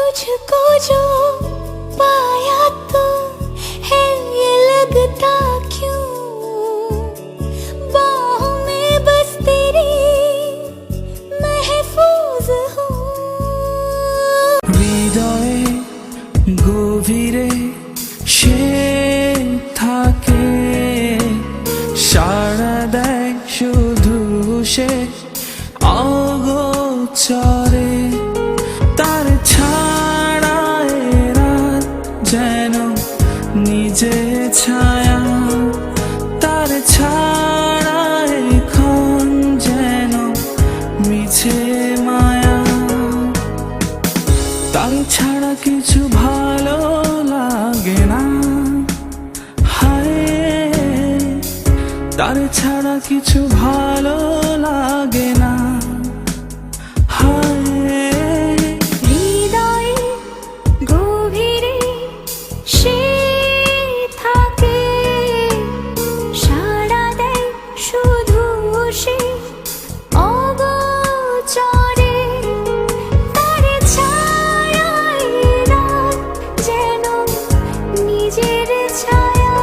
तुझको जो पाया तो है ये लगता क्यों, बाहों में बस तेरी महफूज हूँ। হৃদয়ে গভীরে সে থাকে, সাড়া দেয় শুধু সে অগোচরে। তার ছাড়া এ রাত যেন নিজের ছায়া, তার ছাড়া এখন যেন মিছে মায়া। তার ছাড়া কিছু ভালো লাগে না, হায় তার ছাড়া কিছু ভালো লাগে না, হায়। হৃদয়ে গভীরে সে থাকে, সাড়া দেয় শুধু সে অগোচরে। তার ছায়া এ রাত যেন নিজের ছায়া,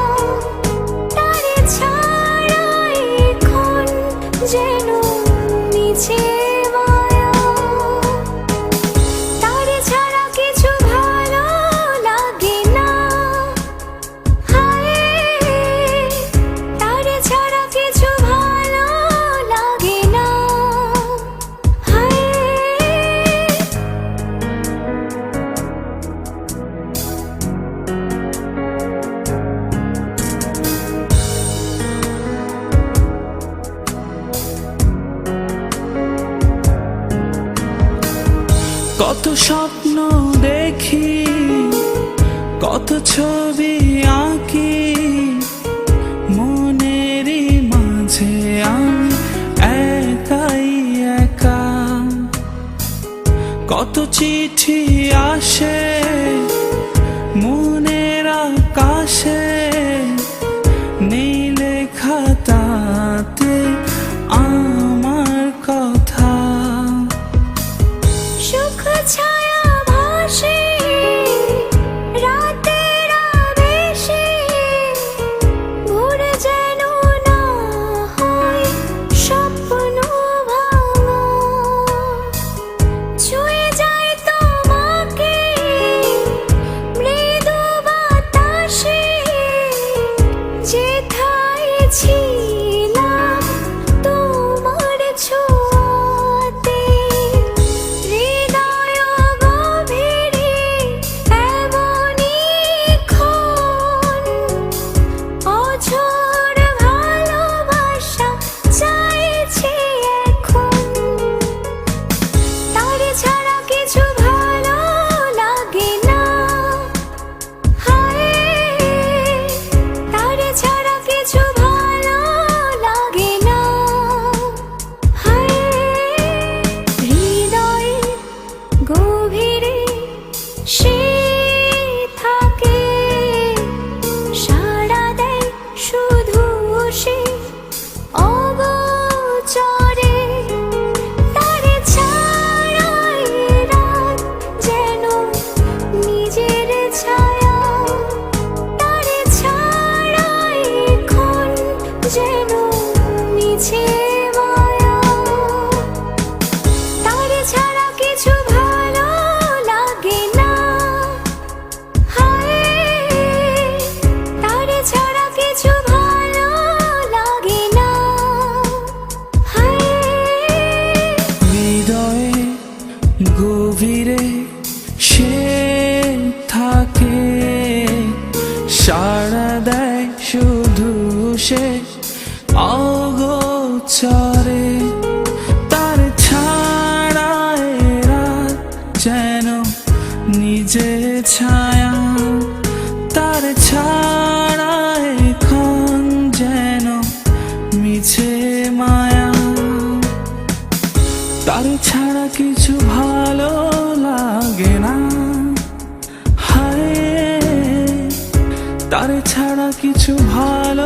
তার ছায়া এখন যেন মিছে মায়া। তার ছাড়া কিছু ভালো লাগে না, হায় তার ছাড়া কিছু ভালো লাগে না, হায়। কত স্বপ্ন দেখি, কত ছবি আঁকি, মনেরই মাঝে আমি একাই একা। কত চিঠি আসে মনের আকাশে, নেই লেখা তাতে আমার কথা। সুখ ছায়া ভাসে রাতের আবেশে, ভোর যেন না হয় স্বপ্ন ভাঙা। ছুঁয়ে যায় তোমাকে মৃদু বাতাসে, যেথায় ছিলাম তোমার ছোঁয়াতে। হৃদয় গভীরে এমনই ক্ষণ, অঝোর ভালোবাসা চাইছে এখন। তার ছাড়া কিছু ভালো লাগে না, হায় তার ছাড়া কিছু ভালো লাগে না, হায়। হৃদয়ে গভীরে সে থাকে, সাড়া দেয় শুধু সে অগোচরে। তার ছায়া এ রাত যেন নিজের ছায়া, তার ছায়া এখন যেন মিছে মায়া। তার ছাড়া কিছু ভালো লাগে না, হায় তার ছাড়া কিছু ভালো লাগে না, হায়। হৃদয়ে গভীরে সে থাকে, সাড়া দেয় শুধু সে অগোচরে। তার ছাড়া এ রাত যেন নিজের ছায়া, তার ছাড়া এখন যেন মিছে মায়া। তার ছাড়া কিছু ভালো লাগে না, হায় তার ছাড়া কিছু ভালো